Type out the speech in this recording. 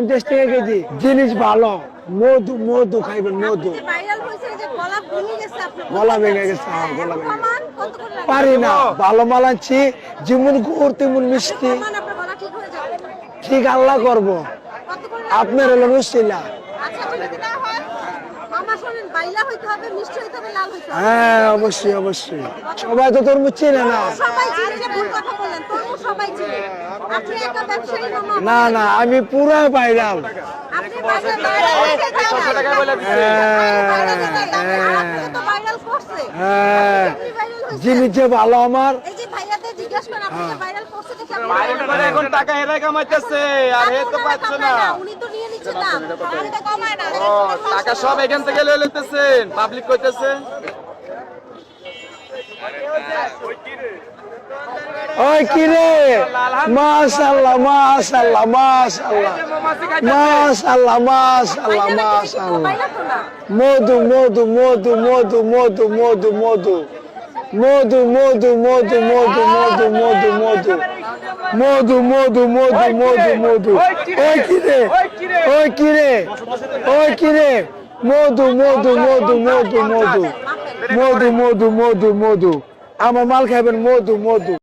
50 টাকা কেজি। জিনিস ভালো, মধু মধু খাইবেন, মধু। গলা ভেঙে গেছে, হ্যাঁ, গলা ভেঙে গেছে। পারি না, ভালো মাল আনছি, যেমন গুড় তেমন মিষ্টি। ঠিক আল্লাহ করবো, আপনার হলো মুশকিলা। হ্যাঁ, অবশ্যই অবশ্যই। সবাই তো তরমুজ চিনে না। না না, আমি পুরো ভাইরাল। হ্যাঁ, জিনিস যে ভালো আমার। এখন টাকা এরাই কামাইতেছে আর হে তো পাচ্ছে না। টাকা সব এখান থেকে লয়ে লইতেছেন, পাবলিক কইতেছে। ওই কি রে, মাশাআল্লাহ মাশাআল্লাহ মাশাআল্লাহ মাশাআল্লাহ মাশাআল্লাহ মাশাআল্লাহ। মধু মধু মধু মধু মধু মধু মধু মধু মধু মধু মধু মধু মধু মধু মধু মধু মধু মধু মধু। ওই কি রে, ওই কি রে, ওই কি রে, মধু মধু মধু মধু মধু মধু মধু মধু মধু। আমার মাল খাবেন, মধু মধু।